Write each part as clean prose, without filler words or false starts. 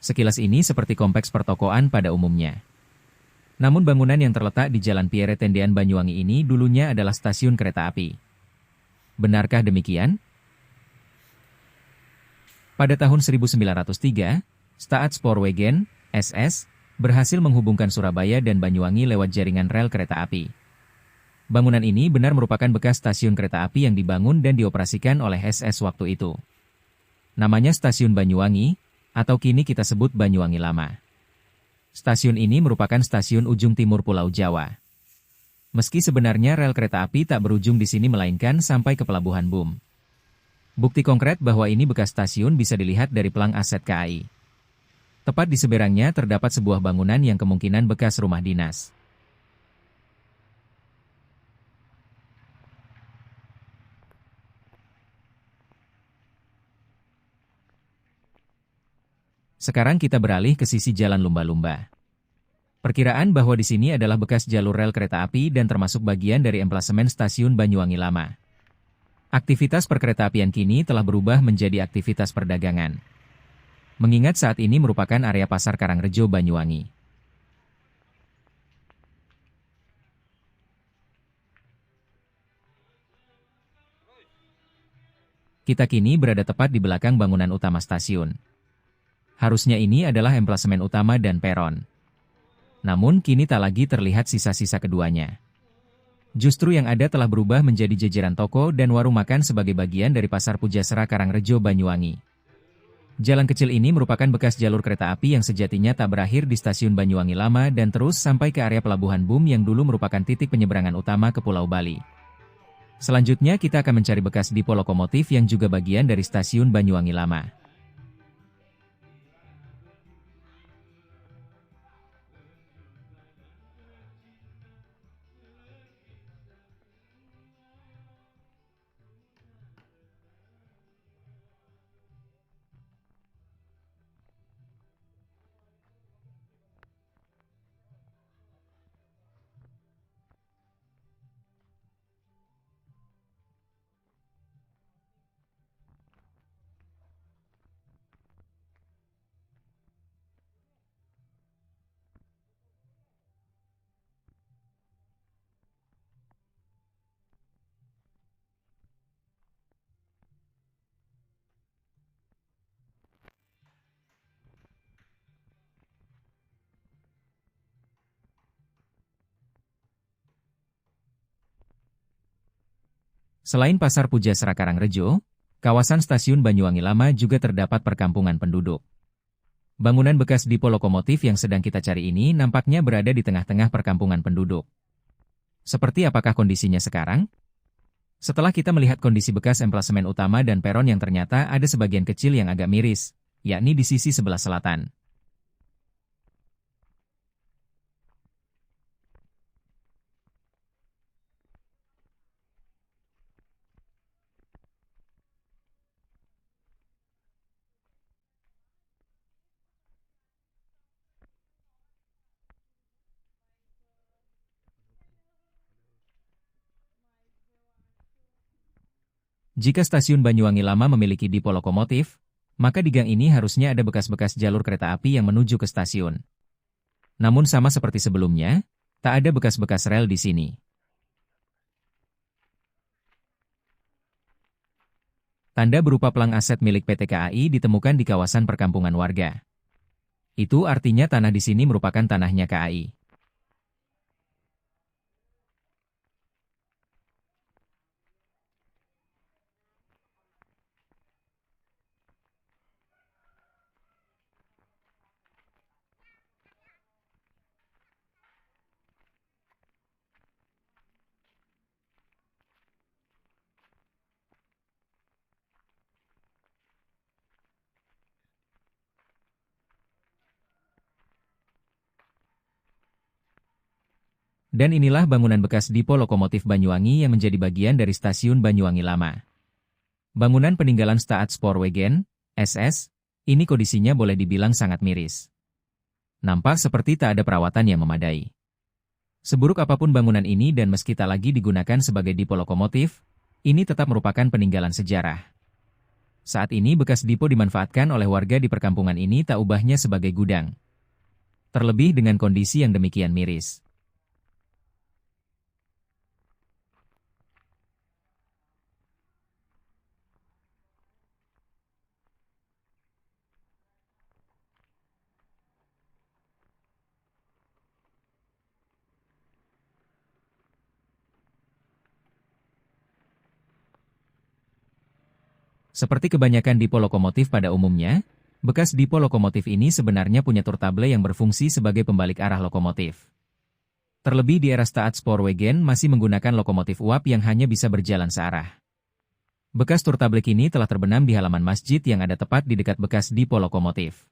Sekilas ini seperti kompleks pertokoan pada umumnya. Namun bangunan yang terletak di Jalan Pierre Tendean Banyuwangi ini dulunya adalah stasiun kereta api. Benarkah demikian? Pada tahun 1903, Staatspoorwegen, SS, berhasil menghubungkan Surabaya dan Banyuwangi lewat jaringan rel kereta api. Bangunan ini benar merupakan bekas stasiun kereta api yang dibangun dan dioperasikan oleh SS waktu itu. Namanya Stasiun Banyuwangi, atau kini kita sebut Banyuwangi Lama. Stasiun ini merupakan stasiun ujung timur Pulau Jawa. Meski sebenarnya rel kereta api tak berujung di sini melainkan sampai ke Pelabuhan Bum. Bukti konkret bahwa ini bekas stasiun bisa dilihat dari pelang aset KAI. Tepat di seberangnya terdapat sebuah bangunan yang kemungkinan bekas rumah dinas. Sekarang kita beralih ke sisi Jalan Lumba-Lumba. Perkiraan bahwa di sini adalah bekas jalur rel kereta api dan termasuk bagian dari emplasemen stasiun Banyuwangi Lama. Aktivitas perkeretaapian kini telah berubah menjadi aktivitas perdagangan. Mengingat saat ini merupakan area pasar Karangrejo Banyuwangi. Kita kini berada tepat di belakang bangunan utama stasiun. Harusnya ini adalah emplasemen utama dan peron. Namun kini tak lagi terlihat sisa-sisa keduanya. Justru yang ada telah berubah menjadi jajaran toko dan warung makan sebagai bagian dari Pasar Pujasera Karangrejo Banyuwangi. Jalan kecil ini merupakan bekas jalur kereta api yang sejatinya tak berakhir di stasiun Banyuwangi Lama dan terus sampai ke area Pelabuhan Bum yang dulu merupakan titik penyeberangan utama ke Pulau Bali. Selanjutnya kita akan mencari bekas dipo lokomotif yang juga bagian dari stasiun Banyuwangi Lama. Selain Pasar Pujasera Karangrejo, kawasan stasiun Banyuwangi Lama juga terdapat perkampungan penduduk. Bangunan bekas dipo lokomotif yang sedang kita cari ini nampaknya berada di tengah-tengah perkampungan penduduk. Seperti apakah kondisinya sekarang? Setelah kita melihat kondisi bekas emplasemen utama dan peron yang ternyata ada sebagian kecil yang agak miris, yakni di sisi sebelah selatan. Jika stasiun Banyuwangi Lama memiliki dipo lokomotif, maka di gang ini harusnya ada bekas-bekas jalur kereta api yang menuju ke stasiun. Namun sama seperti sebelumnya, tak ada bekas-bekas rel di sini. Tanda berupa pelang aset milik PT KAI ditemukan di kawasan perkampungan warga. Itu artinya tanah di sini merupakan tanahnya KAI. Dan inilah bangunan bekas dipo lokomotif Banyuwangi yang menjadi bagian dari stasiun Banyuwangi Lama. Bangunan peninggalan Staatspoorwegen, SS, ini kondisinya boleh dibilang sangat miris. Nampak seperti tak ada perawatan yang memadai. Seburuk apapun bangunan ini dan meski tak lagi digunakan sebagai dipo lokomotif, ini tetap merupakan peninggalan sejarah. Saat ini bekas dipo dimanfaatkan oleh warga di perkampungan ini tak ubahnya sebagai gudang. Terlebih dengan kondisi yang demikian miris. Seperti kebanyakan dipo lokomotif pada umumnya, bekas dipo lokomotif ini sebenarnya punya turtable yang berfungsi sebagai pembalik arah lokomotif. Terlebih di era Staat Spoorwegen masih menggunakan lokomotif uap yang hanya bisa berjalan searah. Bekas turtable kini telah terbenam di halaman masjid yang ada tepat di dekat bekas dipo lokomotif.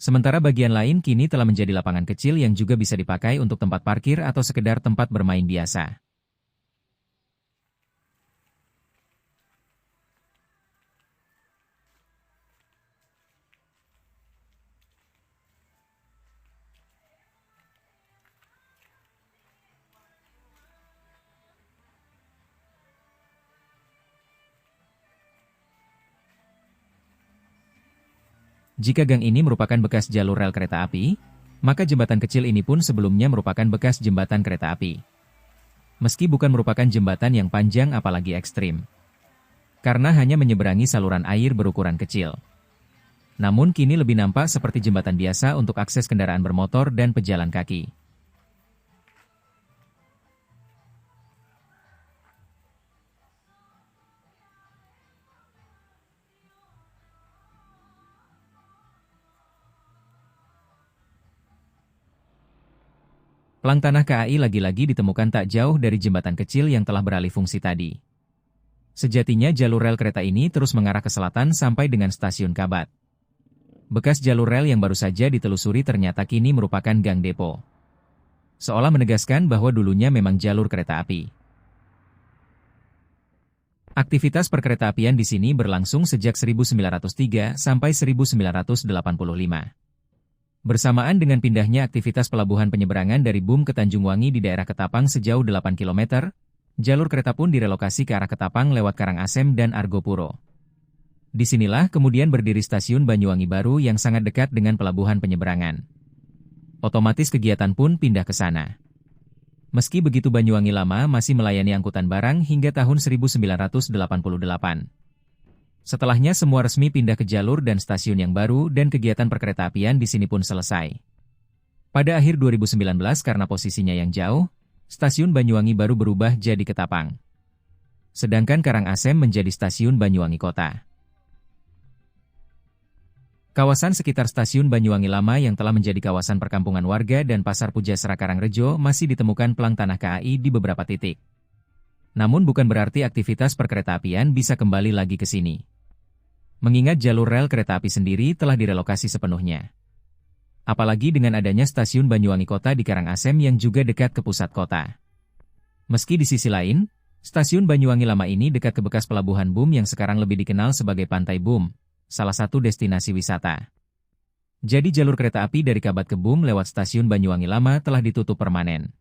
Sementara bagian lain kini telah menjadi lapangan kecil yang juga bisa dipakai untuk tempat parkir atau sekedar tempat bermain biasa. Jika gang ini merupakan bekas jalur rel kereta api, maka jembatan kecil ini pun sebelumnya merupakan bekas jembatan kereta api. Meski bukan merupakan jembatan yang panjang apalagi ekstrim. Karena hanya menyeberangi saluran air berukuran kecil. Namun kini lebih nampak seperti jembatan biasa untuk akses kendaraan bermotor dan pejalan kaki. Pelang tanah KAI lagi-lagi ditemukan tak jauh dari jembatan kecil yang telah beralih fungsi tadi. Sejatinya jalur rel kereta ini terus mengarah ke selatan sampai dengan stasiun Kabat. Bekas jalur rel yang baru saja ditelusuri ternyata kini merupakan gang depo. Seolah menegaskan bahwa dulunya memang jalur kereta api. Aktivitas perkeretaapian di sini berlangsung sejak 1903 sampai 1985. Bersamaan dengan pindahnya aktivitas pelabuhan penyeberangan dari Bum ke Tanjung Wangi di daerah Ketapang sejauh 8 km, jalur kereta pun direlokasi ke arah Ketapang lewat Karangasem dan Argopuro. Disinilah kemudian berdiri stasiun Banyuwangi baru yang sangat dekat dengan pelabuhan penyeberangan. Otomatis kegiatan pun pindah ke sana. Meski begitu Banyuwangi lama masih melayani angkutan barang hingga tahun 1988. Setelahnya semua resmi pindah ke jalur dan stasiun yang baru dan kegiatan perkeretaapian di sini pun selesai. Pada akhir 2019 karena posisinya yang jauh, stasiun Banyuwangi baru berubah jadi Ketapang. Sedangkan Karangasem menjadi stasiun Banyuwangi Kota. Kawasan sekitar stasiun Banyuwangi lama yang telah menjadi kawasan perkampungan warga dan pasar Pujasera Karangrejo masih ditemukan pelang tanah KAI di beberapa titik. Namun bukan berarti aktivitas perkeretaapian bisa kembali lagi ke sini. Mengingat jalur rel kereta api sendiri telah direlokasi sepenuhnya. Apalagi dengan adanya stasiun Banyuwangi Kota di Karangasem yang juga dekat ke pusat kota. Meski di sisi lain, stasiun Banyuwangi lama ini dekat ke bekas pelabuhan Bum yang sekarang lebih dikenal sebagai Pantai Bum, salah satu destinasi wisata. Jadi jalur kereta api dari Kabat ke Bum lewat stasiun Banyuwangi lama telah ditutup permanen.